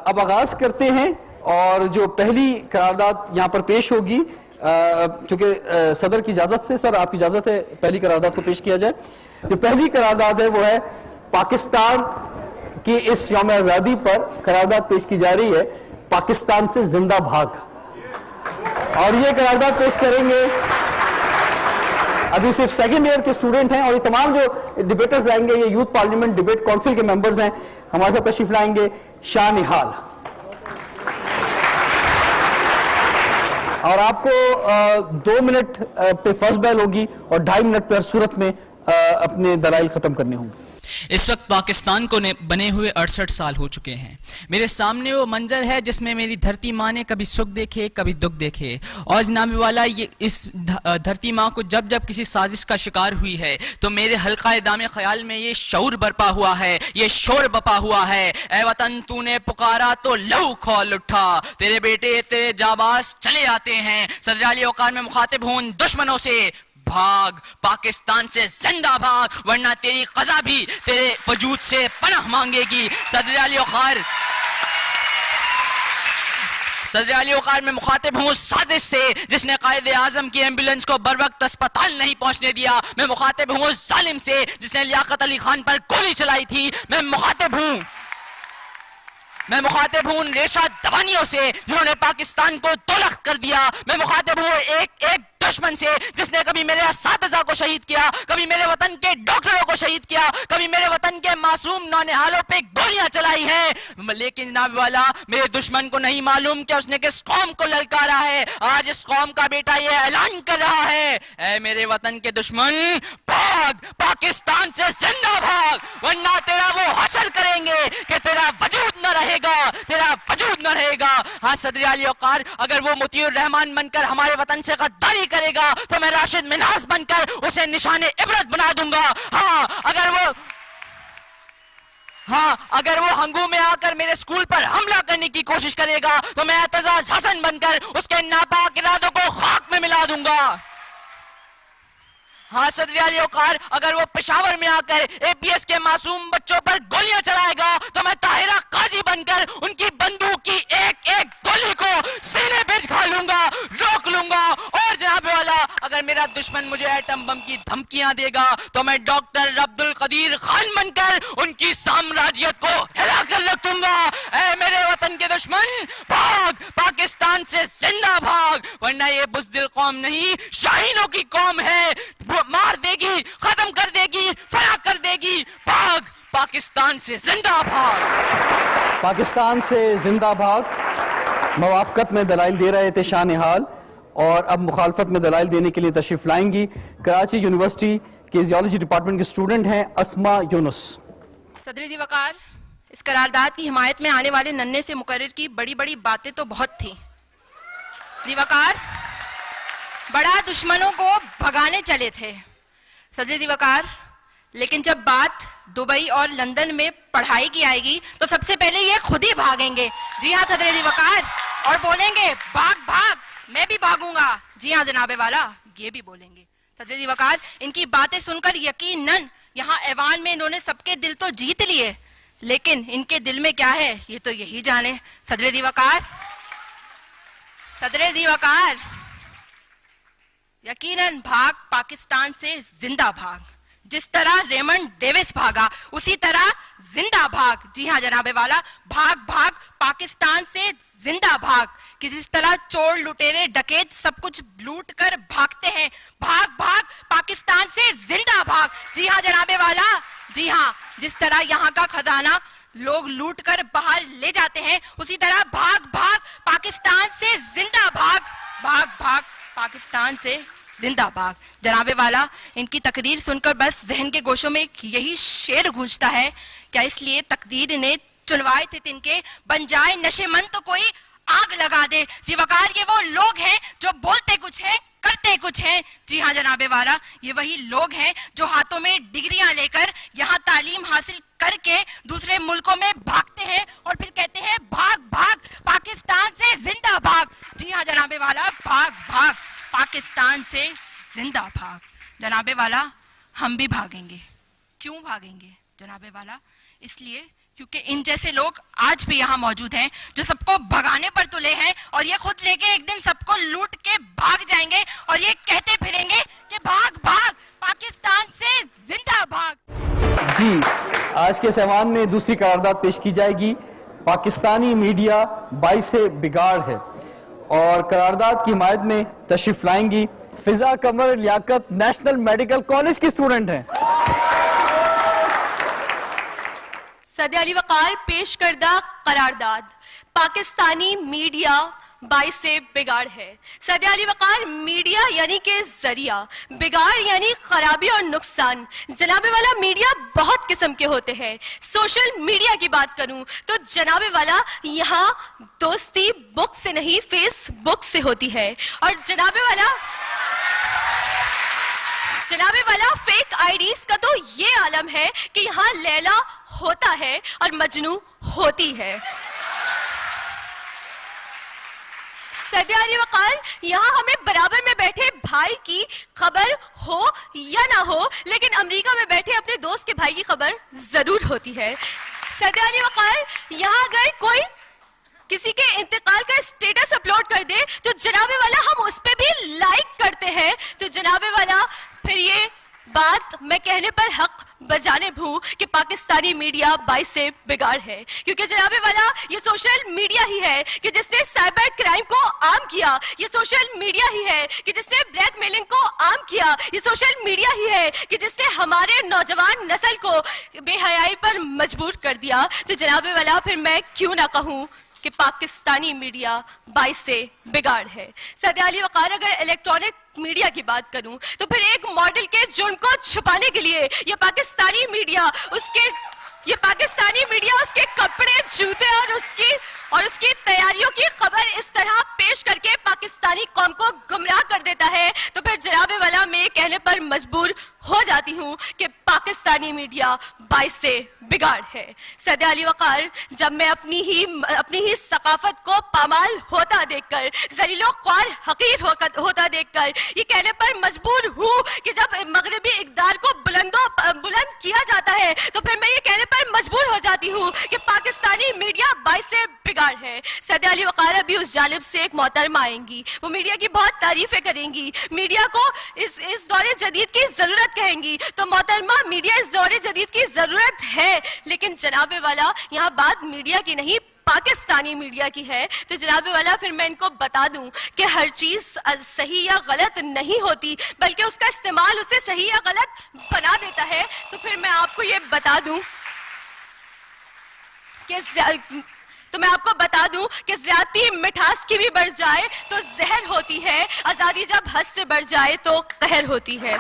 अब आगाज करते हैं और जो पहली करारदाद यहाँ पर पेश होगी, क्योंकि सदर की इजाजत से, सर आपकी इजाजत है पहली करारदाद को पेश किया जाए। जो पहली करारदाद है वो है पाकिस्तान की इस यौम आज़ादी पर करारदाद पेश की जा रही है, पाकिस्तान से जिंदा भाग। और ये करारदाद पेश करेंगे, अभी सिर्फ सेकंड ईयर के स्टूडेंट हैं, और ये तमाम जो डिबेटर्स आएंगे ये यूथ पार्लियामेंट डिबेट काउंसिल के मेंबर्स हैं, हमारे साथ तशरीफ लाएंगे शाह निहाल। और आपको 2 मिनट पे फर्स्ट बैल होगी और 2.5 मिनट पर सूरत में अपने दलाइल खत्म करने होंगे। इस वक्त पाकिस्तान को बने हुए 68 साल हो चुके हैं। मेरे सामने वो मंजर है जिसमें मेरी धरती माँ ने कभी सुख देखे कभी दुख देखे, और जनाब वाला ये इस धरती माँ को जब जब किसी साजिश का शिकार हुई है तो मेरे हल्का दामे ख्याल में ये शऊर बरपा हुआ है, ये शोर बपा हुआ है। ए वतन तूने पुकारा तो लहू खौल उठा, तेरे बेटे तेरे जाबाज चले आते हैं। सदर आली औकार में मुखातिब हूं दुश्मनों से, भाग पाकिस्तान से जिंदा भाग, वरना तेरी कज़ा भी तेरे वजूद से पनाह मांगेगी। सदर अली औकार में मुखातिब हूँ साजिश से जिसने कायदे आजम की एम्बुलेंस को बर वक्त अस्पताल नहीं पहुंचने दिया। मैं मुखातिब हूँ जालिम से जिसने लियाकत अली खान पर गोली चलाई थी। मैं मुखातिब हूँ रेशा दवानियों से जिन्होंने पाकिस्तान को दोलख कर दिया। मैं मुखातिब हूँ एक दुश्मन से जिसने कभी मेरे असातिज़ा को शहीद किया, कभी मेरे वतन के डॉक्टरों को शहीद किया, कभी मेरे वतन के मासूम नौनिहालों पे गोलियां चलाई हैं। लेकिन जनाब वाला मेरे दुश्मन को नहीं मालूम कि उसने किस कौम को ललकारा है। आज इस कौम का बेटा ये ऐलान कर रहा है, ऐ मेरे वतन के दुश्मन भाग, पाकिस्तान से जिंदा भाग, वरना तेरा वो हशर करेंगे कि तेरा वजूद न रहेगा, तेरा वजूद न रहेगा। हाँ सदर आली औकार, अगर वो मुतीउर रहमान बनकर हमारे वतन से गद्दारी करेगा तो मैं राशिद मिन्हास बनकर उसे निशाने इबरत बना दूंगा। अगर वो हंगू में आकर मेरे स्कूल पर हमला करने की कोशिश करेगा तो मैं एतजाज हसन बनकर उसके नापाक इरादों को खाक में मिला दूंगा। हाँ सदर आली औकार, अगर वो पेशावर में आकर APS के मासूम बच्चों पर गोलियां चलाएगा तो मैं ताहिरा काजी बनकर उनकी बंदूक की एक एक गोली को सीने पे खा लूंगा, रोक लूंगा। और जनाब वाला, अगर मेरा दुश्मन मुझे एटम बम की धमकियां देगा तो मैं डॉक्टर अब्दुल कदीर खान बनकर उनकी साम्राज्यत को हिला कर रख दूंगा। ऐ मेरे वतन के दुश्मन भाग, पाकिस्तान से जिंदा भाग, वरना ये बुज़दिल कौम नहीं शाहीनों की कौम है, मार देगी, खत्म कर देगी, फना कर देगी। भाग, पाकिस्तान से जिंदा भाग। पाकिस्तान से जिंदा भाग मवाफकत में दलाइल दे रहे थे शाह निहाल, और अब मुखालफत में दलाइल देने के लिए तशरीफ लाएंगी कराची यूनिवर्सिटी के जियोलॉजी डिपार्टमेंट के स्टूडेंट हैं अस्मा यूनुस। सदर दी वकार, इस करारदाद की हिमायत में आने वाले नन्हे से मुकर्रर की बड़ी बड़ी बातें तो बहुत थी। दीवाकार बड़ा दुश्मनों को भगाने चले थे सदर दीवाकार, लेकिन जब बात दुबई और लंदन में पढ़ाई की आएगी तो सबसे पहले ये खुद ही भागेंगे। जी हाँ सदर दीवाकार, और बोलेंगे भाग भाग, मैं भी भागूंगा। जी हाँ जनाबे वाला, ये भी बोलेंगे। सदर दीवाकार, इनकी बातें सुनकर यकीनन यहाँ ऐवान में इन्होंने सबके दिल तो जीत लिए, लेकिन इनके दिल में क्या है ये तो यही जाने। सदर दीवाकार, यकीनन भाग, पाकिस्तान से जिंदा भाग। जिस तरह रेमंड डेविस भागा उसी तरह जिंदा भाग। जी हाँ जनाबे वाला, भाग भाग, पाकिस्तान से जिंदा भाग। कि जिस तरह चोर लुटेरे डकैत सब कुछ लूट कर भागते हैं, भाग भाग, पाकिस्तान से जिंदा भाग। जी हाँ जनाबे वाला, जी हाँ, जिस तरह यहाँ का खजाना लोग लूट कर बाहर ले जाते हैं उसी तरह भाग भाग, पाकिस्तान से जिंदा भाग। भाग भाग, पाकिस्तान से जिंदा भाग। जनाबे वाला, इनकी तकरीर सुनकर बस जहन के गोशों में यही शेर गूंजता है, क्या इसलिए तकदीर ने चुनवाए थे तिनके, बन जाए नशेमंद तो कोई आग लगा दे। वकार, ये वो लोग हैं जो बोलते कुछ हैं करते कुछ हैं। जी हाँ जनाबे वाला, ये वही लोग हैं जो हाथों में डिग्रियां लेकर यहाँ तालीम हासिल करके दूसरे मुल्कों में भागते हैं और फिर कहते हैं भाग भाग, पाकिस्तान से जिंदा भाग। जी हाँ जनाबे वाला, भाग भाग, पाकिस्तान से जिंदा भाग। जनाबे वाला, हम भी भागेंगे। क्यों भागेंगे जनाबे वाला? इसलिए क्योंकि इन जैसे लोग आज भी यहाँ मौजूद हैं जो सबको भगाने पर तुले हैं और ये खुद लेके एक दिन सबको लूट के भाग जाएंगे और ये कहते फिरेंगे कि भाग भाग पाकिस्तान से जिंदा भाग। जी, आज के सहवान में दूसरी करारदाद पेश की जाएगी। पाकिस्तानी मीडिया बाइसे बिगाड़ है और करारदाद की हिमायत में तशरीफ लाएंगी फिजा कमर लियाकत, नेशनल मेडिकल कॉलेज की स्टूडेंट हैं। सदे अली वकार पेश करदा करारदाद पाकिस्तानी मीडिया बाइसे बिगाड़ है। सदे अली वकार मीडिया यानी कि जरिया, बिगाड़ यानी खराबी और नुकसान। जनाबे वाला मीडिया बहुत किस्म के होते हैं। सोशल मीडिया की बात करूं तो जनाबे वाला यहाँ दोस्ती बुक से नहीं फेसबुक से होती है और जनाबे वाला फेक आईडीज का तो ये आलम है कि यहाँ लैला होता है और मजनू होती है। सदे अली वकार, यहाँ हमें बराबर में बैठे भाई की खबर हो या ना हो, लेकिन अमेरिका में बैठे अपने दोस्त के भाई की खबर जरूर होती है। सदे अली वकार, यहाँ अगर कोई किसी के इंतकाल का स्टेटस अपलोड कर दे तो जनाबे वाला हम उस पे भी लाइक करते हैं। तो जनाबे वाला फिर ये बात मैं कहने पर हक बजाने भू कि पाकिस्तानी मीडिया बाइसे बिगाड़ है, क्योंकि जनाबे वाला ये सोशल मीडिया ही है कि जिसने साइबर क्राइम को आम किया। ये सोशल मीडिया ही है कि जिसने ब्लैकमेलिंग को आम किया। ये सोशल मीडिया ही है कि जिसने हमारे नौजवान नस्ल को बेहयाई पर मजबूर कर दिया। तो जनाबे वाला फिर मैं क्यों ना कहूँ कि पाकिस्तानी मीडिया बाइसे बिगाड़ है। सदे अली वकार, अगर इलेक्ट्रॉनिक मीडिया की बात करूं तो फिर एक मॉडल के जुर्म को छुपाने के लिए ये पाकिस्तानी मीडिया उसके कपड़े, जूते और उसकी तैयारियों की खबर इस तरह पेश करके पाकिस्तानी कौम को गुमराह कर देता है। तो फिर जनाबे वाला मैं कहने पर मजबूर हो जाती हूँ कि पाकिस्तानी मीडिया बाइसे बिगाड़ है। सदे अली वकार, जब मैं अपनी ही सकाफत को पामाल होता देखकर, जलीलो ख्वार हकीर होता देखकर ये कहने पर मजबूर हूँ कि जब मगरबी इक़्तिदार को बुलंद किया जाता है तो फिर मैं ये कहने पर मजबूर हो जाती हूँ कि पाकिस्तानी मीडिया बाइसे बिगाड़ है। सदे अली वकार, अभी उस जानिब से एक मोहतरमा आएंगी, वो मीडिया की बहुत तारीफें करेंगी, मीडिया को इस दौरे जदीद की जरूरत कहेंगी। तो मोहतरमा, मीडिया इस दौरे जदीद की जरूरत है, लेकिन जनाबे वाला यहाँ बात मीडिया की नहीं पाकिस्तानी मीडिया की है। तो जनाबे वाला फिर मैं इनको बता दूं कि हर चीज सही या गलत नहीं होती, बल्कि उसका इस्तेमाल उसे सही या गलत बना देता है। तो फिर मैं आपको ये बता दूं कि ज्यादती मिठास की भी बढ़ जाए तो जहर होती है, आजादी जब हद से बढ़ जाए तो कहर होती है।